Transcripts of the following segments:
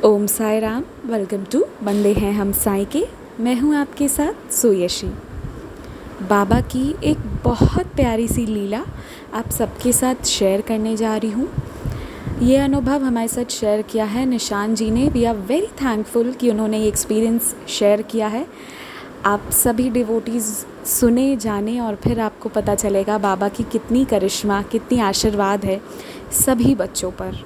Om Sai Ram. Welcome to बंदे हैं हम साई के। मैं हूँ आपके साथ सोयशी। बाबा की एक बहुत प्यारी सी लीला आप सबके साथ शेयर करने जा रही हूँ। ये अनुभव हमारे साथ शेयर किया है निशान जी ने। वी आर वेरी थैंकफुल कि उन्होंने ये एक्सपीरियंस शेयर किया है। आप सभी डिवोटीज़ सुने जाने और फिर आपको पता चलेगा बाबा की कितनी करिश्मा, कितनी आशीर्वाद है सभी बच्चों पर।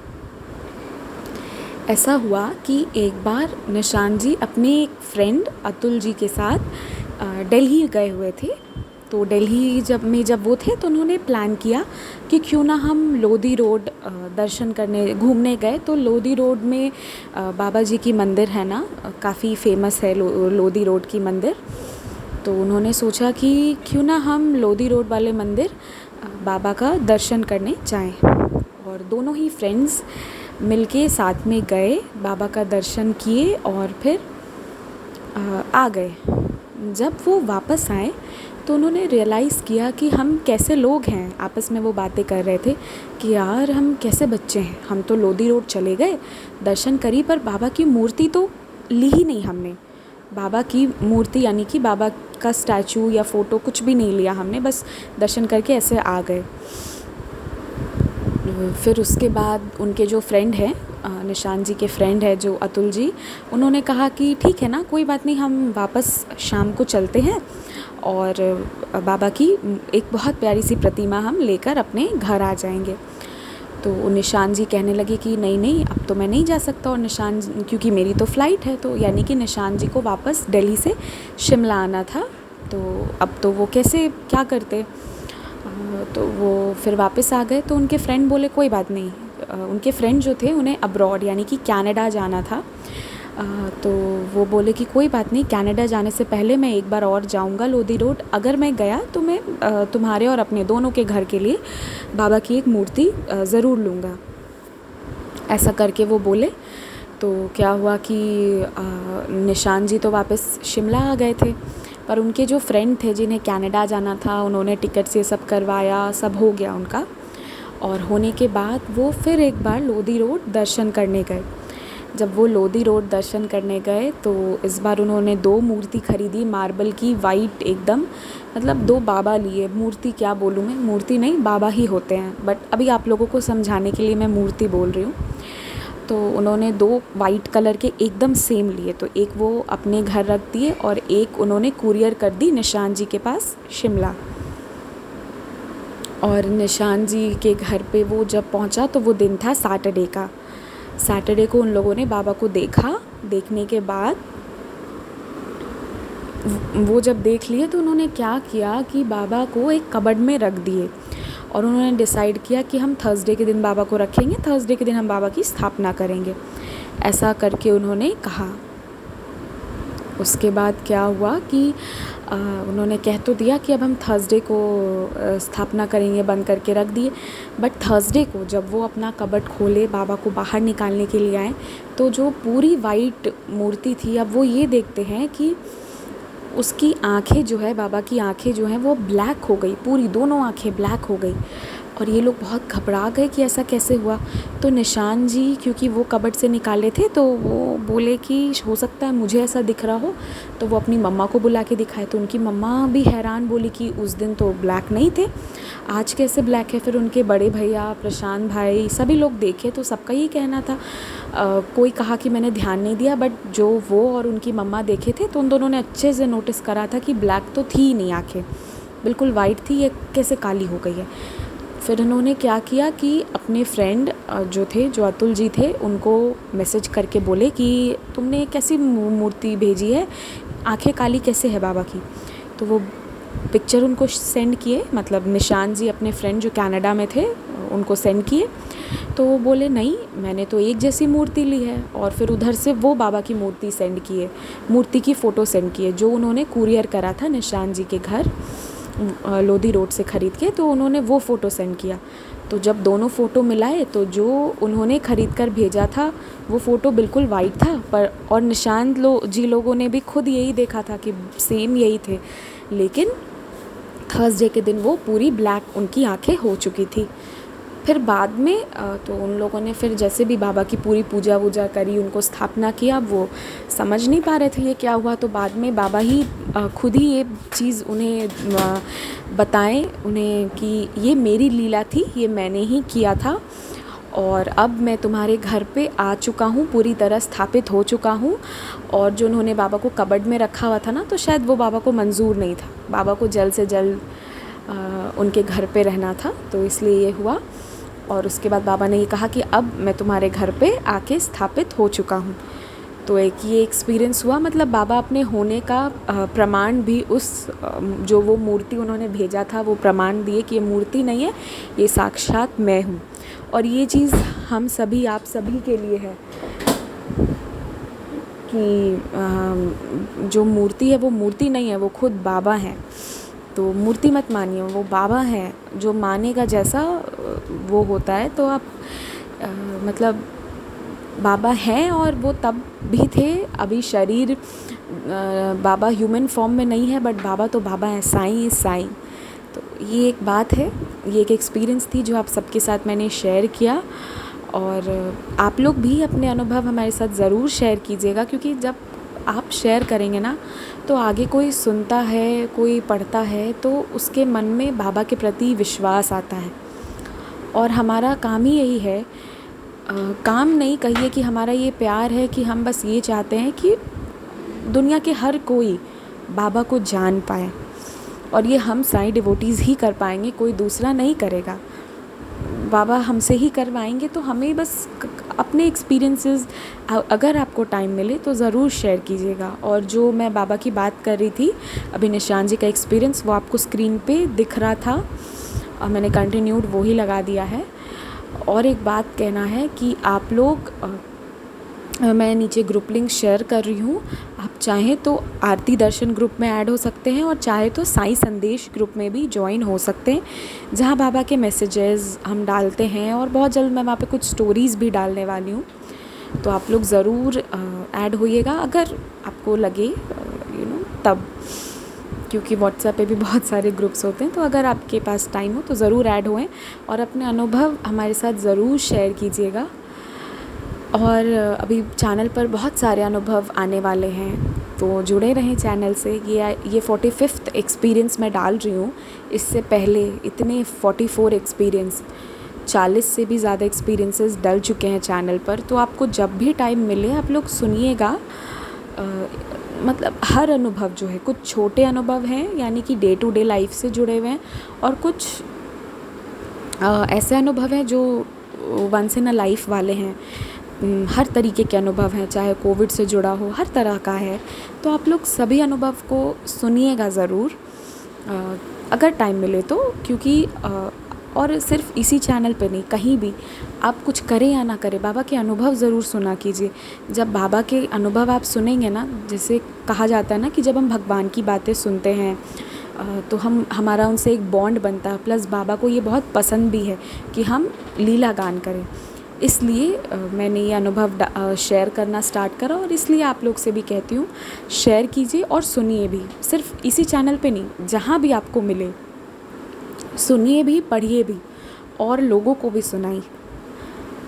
ऐसा हुआ कि एक बार निशान जी अपने एक फ्रेंड अतुल जी के साथ दिल्ली गए हुए थे। तो दिल्ली जब वो थे तो उन्होंने प्लान किया कि क्यों ना हम लोधी रोड दर्शन करने घूमने गए। तो लोधी रोड में बाबा जी की मंदिर है ना, काफ़ी फेमस है लोधी रोड की मंदिर। तो उन्होंने सोचा कि क्यों ना हम लोधी रोड वाले मंदिर बाबा का दर्शन करने जाएं। और दोनों ही फ्रेंड्स मिलके साथ में गए, बाबा का दर्शन किए और फिर आ गए। जब वो वापस आए तो उन्होंने रियलाइज़ किया कि हम कैसे लोग हैं। आपस में वो बातें कर रहे थे कि यार हम कैसे बच्चे हैं, हम तो लोधी रोड चले गए, दर्शन करी, पर बाबा की मूर्ति तो ली ही नहीं हमने। बाबा की मूर्ति यानी कि बाबा का स्टैचू या फ़ोटो कुछ भी नहीं लिया हमने, बस दर्शन करके ऐसे आ गए। फिर उसके बाद उनके जो फ्रेंड हैं, निशान जी के फ्रेंड है जो अतुल जी, उन्होंने कहा कि ठीक है ना, कोई बात नहीं, हम वापस शाम को चलते हैं और बाबा की एक बहुत प्यारी सी प्रतिमा हम लेकर अपने घर आ जाएंगे। तो निशान जी कहने लगे कि नहीं नहीं, अब तो मैं नहीं जा सकता, और क्योंकि मेरी तो फ़्लाइट है। तो यानी कि निशान जी को वापस दिल्ली से शिमला आना था, तो अब तो वो कैसे क्या करते। तो वो फिर वापस आ गए। तो उनके फ्रेंड बोले कोई बात नहीं। उनके फ्रेंड जो थे उन्हें अब्रॉड यानी कि कनाडा जाना था। तो वो बोले कि कोई बात नहीं, कनाडा जाने से पहले मैं एक बार और जाऊंगा लोधी रोड। अगर मैं गया तो मैं तुम्हारे और अपने दोनों के घर के लिए बाबा की एक मूर्ति ज़रूर लूँगा। ऐसा करके वो बोले। तो क्या हुआ कि निशान जी तो वापस शिमला आ गए थे, पर उनके जो फ्रेंड थे जिन्हें कनाडा जाना था, उन्होंने टिकट से सब करवाया, सब हो गया उनका। और होने के बाद वो फिर एक बार लोधी रोड दर्शन करने गए। जब वो लोधी रोड दर्शन करने गए तो इस बार उन्होंने 2 मूर्ति खरीदी, मार्बल की, वाइट एकदम, मतलब 2 बाबा लिए। मूर्ति क्या बोलूँ मैं, मूर्ति नहीं, बाबा ही होते हैं, बट अभी आप लोगों को समझाने के लिए मैं मूर्ति बोल रही हूँ। तो उन्होंने 2 वाइट कलर के एकदम सेम लिए। तो एक वो अपने घर रख दिए और एक उन्होंने कुरियर कर दी निशान जी के पास शिमला। और निशान जी के घर पे वो जब पहुंचा तो वो दिन था सैटरडे का। सैटरडे को उन लोगों ने बाबा को देखा। देखने के बाद वो जब देख लिए तो उन्होंने क्या किया कि बाबा को एक कबर्ड में रख दिए। और उन्होंने डिसाइड किया कि हम थर्सडे के दिन बाबा को रखेंगे, थर्सडे के दिन हम बाबा की स्थापना करेंगे। ऐसा करके उन्होंने कहा। उसके बाद क्या हुआ कि उन्होंने कह तो दिया कि अब हम थर्सडे को स्थापना करेंगे, बंद करके रख दिए। बट थर्सडे को जब वो अपना कबर्ड खोले, बाबा को बाहर निकालने के लिए आए, तो जो पूरी वाइट मूर्ति थी, अब वो ये देखते हैं कि उसकी आँखें जो है, बाबा की आँखें जो हैं वो ब्लैक हो गई, पूरी दोनों आँखें ब्लैक हो गई। और ये लोग बहुत घबरा गए कि ऐसा कैसे हुआ। तो निशान जी क्योंकि वो कबर्ड से निकाले थे तो वो बोले कि हो सकता है मुझे ऐसा दिख रहा हो। तो वो अपनी मम्मा को बुला के दिखाए। तो उनकी मम्मा भी हैरान, बोली कि उस दिन तो ब्लैक नहीं थे, आज कैसे ब्लैक है। फिर उनके बड़े भैया, प्रशांत भाई, सभी लोग देखे तो सबका ही कहना था। कोई कहा कि मैंने ध्यान नहीं दिया, बट जो वो और उनकी मम्मा देखे थे तो उन दोनों ने अच्छे से नोटिस करा था कि ब्लैक तो थी ही नहीं, आँखें बिल्कुल वाइट थी, ये कैसे काली हो गई है। फिर उन्होंने क्या किया कि अपने फ्रेंड जो अतुल जी थे, उनको मैसेज करके बोले कि तुमने कैसी मूर्ति भेजी है, आंखें काली कैसे है बाबा की। तो वो पिक्चर उनको सेंड किए, मतलब निशान जी अपने फ्रेंड जो कनाडा में थे उनको सेंड किए। तो वो बोले नहीं, मैंने तो एक जैसी मूर्ति ली है। और फिर उधर से वो बाबा की मूर्ति सेंड किए, मूर्ति की फ़ोटो सेंड किए जो उन्होंने कुरियर करा था निशान जी के घर लोधी रोड से ख़रीद के। तो उन्होंने वो फ़ोटो सेंड किया। तो जब दोनों फ़ोटो मिलाए तो जो उन्होंने ख़रीद कर भेजा था वो फ़ोटो बिल्कुल वाइट था, पर और निशान जी लोगों ने भी खुद यही देखा था कि सेम यही थे। लेकिन थर्सडे के दिन वो पूरी ब्लैक उनकी आंखें हो चुकी थी। फिर बाद में तो उन लोगों ने फिर जैसे भी बाबा की पूरी पूजा वूजा करी, उनको स्थापना किया। वो समझ नहीं पा रहे थे ये क्या हुआ, तो बाद में बाबा ही खुद ही ये चीज़ उन्हें बताएं उन्हें कि ये मेरी लीला थी, ये मैंने ही किया था, और अब मैं तुम्हारे घर पे आ चुका हूँ, पूरी तरह स्थापित हो चुका हूँ। और जो उन्होंने बाबा को कबर्ड में रखा हुआ था ना, तो शायद वो बाबा को मंजूर नहीं था, बाबा को जल्द से जल्द उनके घर पे रहना था, तो इसलिए ये हुआ। और उसके बाद बाबा ने ये कहा कि अब मैं तुम्हारे घर पे आके स्थापित हो चुका हूँ। तो एक ये एक्सपीरियंस हुआ, मतलब बाबा अपने होने का प्रमाण भी उस जो वो मूर्ति उन्होंने भेजा था वो प्रमाण दिए कि ये मूर्ति नहीं है, ये साक्षात मैं हूँ। और ये चीज़ हम सभी, आप सभी के लिए है कि जो मूर्ति है वो मूर्ति नहीं है, वो खुद बाबा हैं। तो मूर्ति मत मानिए, वो बाबा हैं। जो मानेगा जैसा वो होता है, तो आप मतलब बाबा हैं, और वो तब भी थे। अभी शरीर बाबा ह्यूमन फॉर्म में नहीं है, बट बाबा तो बाबा है, साईं इज़ साईं। तो ये एक बात है, ये एक एक्सपीरियंस थी जो आप सबके साथ मैंने शेयर किया। और आप लोग भी अपने अनुभव हमारे साथ ज़रूर शेयर कीजिएगा, क्योंकि जब आप शेयर करेंगे ना, तो आगे कोई सुनता है, कोई पढ़ता है, तो उसके मन में बाबा के प्रति विश्वास आता है। और हमारा काम ही यही है, काम नहीं कहिए कि हमारा ये प्यार है कि हम बस ये चाहते हैं कि दुनिया के हर कोई बाबा को जान पाए, और ये हम साईं डिवोटीज़ ही कर पाएंगे, कोई दूसरा नहीं करेगा। बाबा हमसे ही करवाएंगे, तो हमें बस अपने एक्सपीरियंसेस अगर आपको टाइम मिले तो ज़रूर शेयर कीजिएगा। और जो मैं बाबा की बात कर रही थी अभी, निशान जी का एक्सपीरियंस, वो आपको स्क्रीन पे दिख रहा था, और मैंने कंटिन्यूड वो ही लगा दिया है। और एक बात कहना है कि आप लोग, मैं नीचे ग्रुप लिंक शेयर कर रही हूँ, आप चाहें तो आरती दर्शन ग्रुप में ऐड हो सकते हैं, और चाहे तो साईं संदेश ग्रुप में भी ज्वाइन हो सकते हैं, जहाँ बाबा के मैसेजेस हम डालते हैं। और बहुत जल्द मैं वहाँ पे कुछ स्टोरीज़ भी डालने वाली हूँ, तो आप लोग ज़रूर ऐड होइएगा अगर आपको लगे तब, क्योंकि व्हाट्सएप पे भी बहुत सारे ग्रुप्स होते हैं। तो अगर आपके पास टाइम हो तो ज़रूर ऐड होएं, और अपने अनुभव हमारे साथ ज़रूर शेयर कीजिएगा। और अभी चैनल पर बहुत सारे अनुभव आने वाले हैं, तो जुड़े रहें चैनल से। ये 45th एक्सपीरियंस मैं डाल रही हूँ। इससे पहले इतने 44 एक्सपीरियंस, 40 से भी ज़्यादा एक्सपीरियंसेस डल चुके हैं चैनल पर। तो आपको जब भी टाइम मिले आप लोग सुनिएगा। मतलब हर अनुभव जो है, कुछ छोटे अनुभव हैं यानी कि डे टू डे लाइफ से जुड़े हुए हैं, और कुछ ऐसे अनुभव हैं जो वंस इन अ लाइफ वाले हैं। हर तरीके के अनुभव हैं, चाहे कोविड से जुड़ा हो, हर तरह का है। तो आप लोग सभी अनुभव को सुनिएगा ज़रूर अगर टाइम मिले तो, क्योंकि और सिर्फ इसी चैनल पे नहीं, कहीं भी आप कुछ करें या ना करें, बाबा के अनुभव ज़रूर सुना कीजिए। जब बाबा के अनुभव आप सुनेंगे ना, जैसे कहा जाता है ना कि जब हम भगवान की बातें सुनते हैं तो हमारा उनसे एक बॉन्ड बनता है। प्लस बाबा को ये बहुत पसंद भी है कि हम लीला गान करें, इसलिए मैंने ये अनुभव शेयर करना स्टार्ट करा। और इसलिए आप लोग से भी कहती हूँ, शेयर कीजिए और सुनिए भी, सिर्फ इसी चैनल पे नहीं, जहाँ भी आपको मिले सुनिए भी, पढ़िए भी, और लोगों को भी सुनाइए।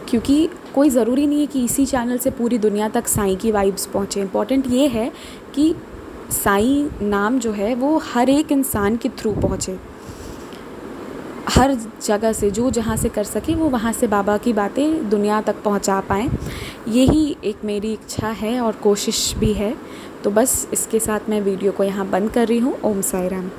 क्योंकि कोई ज़रूरी नहीं है कि इसी चैनल से पूरी दुनिया तक साईं की वाइब्स पहुँचे। इम्पॉर्टेंट ये है कि साईं नाम जो है वो हर एक इंसान के थ्रू पहुँचे, हर जगह से, जो जहाँ से कर सके वो वहाँ से बाबा की बातें दुनिया तक पहुँचा पाएँ। यही एक मेरी इच्छा है और कोशिश भी है। तो बस इसके साथ मैं वीडियो को यहाँ बंद कर रही हूँ। ओम साई राम।